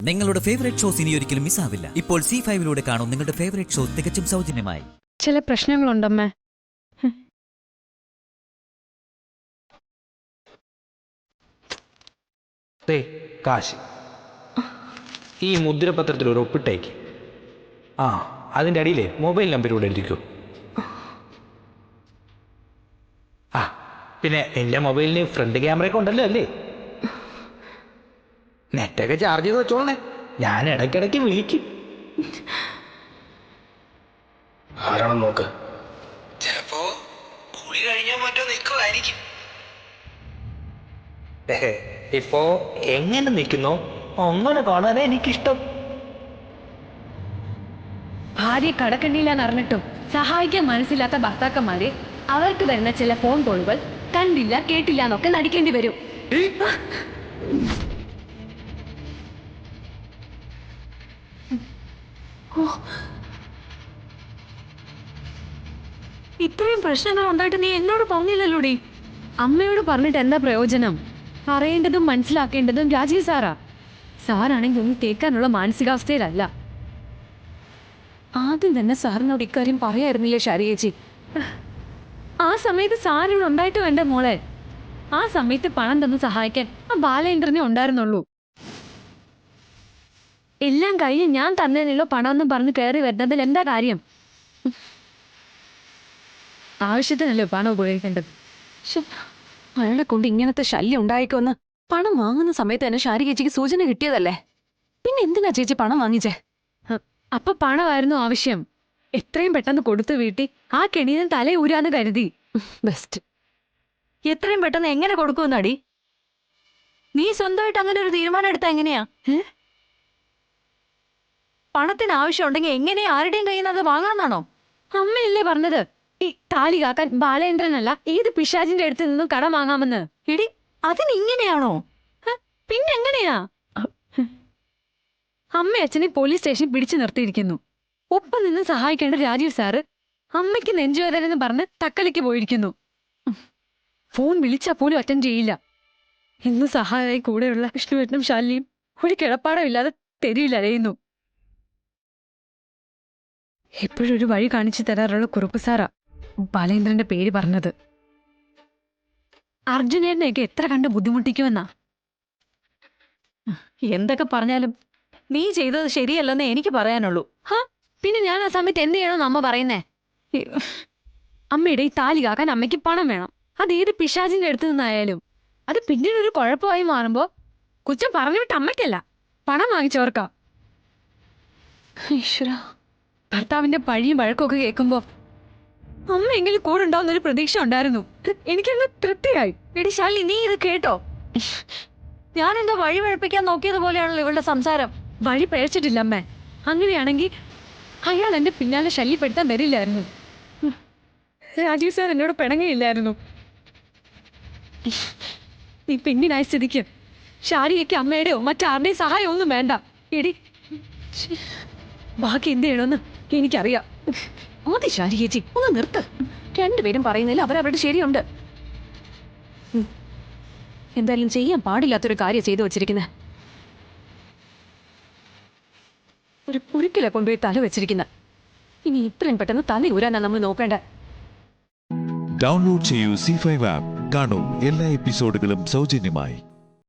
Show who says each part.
Speaker 1: നിങ്ങളുടെ favourite shows ഇനി ഒരിക്കലും മിസ്സാവില്ല. ഇപ്പോൾ C5 കാണും നിങ്ങളുടെ ഫേവറേറ്റ് ഷോ തികച്ചും സൗജന്യമായി.
Speaker 2: ചില പ്രശ്നങ്ങളുണ്ടമ്മേ.
Speaker 3: കാശ് ഈ മുദ്രപത്രത്തിൽ ഒരു ഒപ്പിട്ടേക്ക്. അതിൻ്റെ അടിയിലെ മൊബൈൽ നമ്പർ ഇവിടെ എഴുതിക്കോ. പിന്നെ എൻ്റെ മൊബൈലിന് ഫ്രണ്ട് ക്യാമറയൊക്കെ ഉണ്ടല്ലോ അല്ലേ? നെറ്റൊക്കെ ചാർജ് ചെയ്ത് വെച്ചോളണേ, ഞാൻ ഇടയ്ക്കിടയ്ക്ക് വിളിക്കും. ആരാണെന്ന് നോക്ക്, ചിലപ്പോ കുളി കഴിഞ്ഞോ മറ്റോ നിൽക്കുമായിരിക്കും. ഇപ്പോ എങ്ങനെ നിൽക്കുന്നോ അങ്ങനെ കാണാനേ എനിക്കിഷ്ടം.
Speaker 2: ഭാര്യ കടക്കണ്ണിയില്ലാന്ന് അറിഞ്ഞിട്ടും സഹായിക്കാൻ മനസ്സില്ലാത്ത ഭർത്താക്കന്മാരെ അവർക്ക് വരുന്ന ചില ഫോൺ കോളുകൾ കണ്ടില്ല കേട്ടില്ല എന്നൊക്കെ നടിക്കേണ്ടി വരും. ഇത്രയും പ്രശ്നങ്ങൾ ഉണ്ടായിട്ട് നീ എന്നോട് പറഞ്ഞില്ലല്ലോടി. അമ്മയോട് പറഞ്ഞിട്ട് എന്താ പ്രയോജനം? അറിയേണ്ടതും മനസ്സിലാക്കേണ്ടതും രാജീവ് സാറാ. സാറാണെങ്കിൽ ഒന്നും കേൾക്കാനുള്ള മാനസികാവസ്ഥയിലല്ല. ആദ്യം തന്നെ സാറിനോട് ഇക്കാര്യം പറയായിരുന്നില്ലേ ശാരിയേച്ചി? ആ സമയത്ത് സാറിനോട് ഉണ്ടായിട്ട് വേണ്ട മോളെ. ആ സമയത്ത് പണം തന്ന് സഹായിക്കാൻ ആ ബാലേന്ദ്രനെ ഉണ്ടായിരുന്നുള്ളൂ. എല്ലാം കഴിഞ്ഞ് ഞാൻ തന്നതിനുള്ള പണമെന്നും പറഞ്ഞ് കയറി വരുന്നതിൽ എന്താ കാര്യം? ആവശ്യത്തിനല്ലേ പണം ഉപയോഗിക്കേണ്ടത്. അയാളെ കൊണ്ട് ഇങ്ങനത്തെ ശല്യം ഉണ്ടായിക്കോന്ന് പണം വാങ്ങുന്ന സമയത്ത് തന്നെ ശാരി ചേച്ചിക്ക് സൂചന കിട്ടിയതല്ലേ. പിന്നെ എന്തിനാ ചേച്ചി പണം വാങ്ങിച്ചേ? അപ്പൊ പണമായിരുന്നു ആവശ്യം. എത്രയും പെട്ടെന്ന് കൊടുത്തു വീട്ടി ആ കെണിയിൽ തല ഊരാന്ന് കരുതി. ബെസ്റ്റ്. എത്രയും പെട്ടെന്ന് എങ്ങനെ കൊടുക്കുമെന്നടി? നീ സ്വന്തമായിട്ട് അങ്ങനെ ഒരു തീരുമാനം എടുത്താ എങ്ങനെയാ? പണത്തിന് ആവശ്യം ഉണ്ടെങ്കിൽ എങ്ങനെ ആരുടെയും കയ്യിൽ നിന്ന് അത് വാങ്ങാന്നാണോ? അമ്മയല്ലേ പറഞ്ഞത് ഈ താലി കാക്കാൻ ബാലേന്ദ്രനല്ല ഏത് പിശാചിന്റെ അടുത്ത് നിന്നും കടം വാങ്ങാമെന്ന്. എടി അതിനിങ്ങനെയാണോ? പിന്നെ എങ്ങനെയാ? അമ്മ അച്ഛനെ പോലീസ് സ്റ്റേഷനിൽ പിടിച്ചു നിർത്തിയിരിക്കുന്നു. ഒപ്പം നിന്ന് സഹായിക്കേണ്ട രാജീവ് സാറ് അമ്മയ്ക്ക് നെഞ്ചുവേദന പറഞ്ഞ് തക്കലിക്ക് പോയിരിക്കുന്നു. ഫോൺ വിളിച്ചാൽ പോലും അറ്റൻഡ് ചെയ്യില്ല. ഇന്ന് സഹായമായി കൂടെയുള്ള വിഷ്ണുവേട്ടനും ശാലിനിയും ഒരു കിടപ്പാടമില്ലാതെ തെരുവിലരയുന്നു. എപ്പോഴും ഒരു വഴി കാണിച്ചു തരാറുള്ള കുറുപ്പ് സാറാ ബാലേന്ദ്രന്റെ പേര് പറഞ്ഞത്. അർജുനേട്ടനെയൊക്കെ എത്ര കണ്ട് ബുദ്ധിമുട്ടിക്കുമെന്നാ. എന്തൊക്കെ പറഞ്ഞാലും നീ ചെയ്തത് ശരിയല്ലെന്നേ എനിക്ക് പറയാനുള്ളൂ. പിന്നെ ഞാൻ ആ സമയത്ത് എന്ത് ചെയ്യണമെന്ന് അമ്മ പറയുന്നേ? അമ്മയുടെ ഈ താലി കാക്കാൻ അമ്മയ്ക്ക് പണം വേണം. അത് ഏത് പിശാചിന്റെ അടുത്ത് നിന്നായാലും. അത് പിന്നീട് ഒരു കുഴപ്പമായി മാറുമ്പോ കുറ്റം പറഞ്ഞു വിട്ട് അമ്മയ്ക്കല്ല, പണം വാങ്ങിച്ചവർക്കാ. ഈശ്വര, ഭർത്താവിന്റെ പഴിയും വഴക്കൊക്കെ കേൾക്കുമ്പോ അമ്മ എങ്കിലും കൂടെ ഉണ്ടാവുന്നൊരു പ്രതീക്ഷ ഉണ്ടായിരുന്നു. എനിക്കങ്ങ് തൃപ്തിയായി. എടി ശാലിനി, നീ ഇത് കേട്ടോ? ഞാനെന്തോ വഴി പഴപ്പിക്കാൻ നോക്കിയത് പോലെയാണല്ലോ ഇവളുടെ സംസാരം. വഴി പഴച്ചിട്ടില്ല അമ്മേ. അങ്ങനെയാണെങ്കിൽ അയാൾ എന്റെ പിന്നാലെ ശല്യപ്പെടുത്താൻ വരില്ലായിരുന്നു. രാജീവ് സാർ എന്നോട് പിണങ്ങിയില്ലായിരുന്നു. നീ പെണ്ണിനായ സ്ഥിതിക്ക് ഷാരിയയ്ക്ക് അമ്മയുടെയോ മറ്റാരുടെയും സഹായം ഒന്നും വേണ്ട. എടി, ബാക്കി എന്ത് ചെയ്യണമെന്ന് എനിക്കറിയാം. മതി ഷാരി ചേച്ചി, ഒന്ന് നിർത്ത്. രണ്ടുപേരും പറയുന്നതിൽ അവരവരുടെ ശരിയുണ്ട്. എന്തായാലും ചെയ്യാൻ പാടില്ലാത്തൊരു കാര്യം ചെയ്തു വച്ചിരിക്കുന്നത്. ഒരു കുരുക്കിലെ കൊണ്ടുപോയി തല വെച്ചിരിക്കുന്ന. ഇനി ഇത്രയും പെട്ടെന്ന് തല ഊരാനാ നമ്മൾ നോക്കേണ്ട.
Speaker 4: ഡൗൺലോഡ് ചെയ്യൂ C5 ആപ്പ്. കാണൂ എല്ലാ എപ്പിസോഡുകളും സൗജന്യമായി.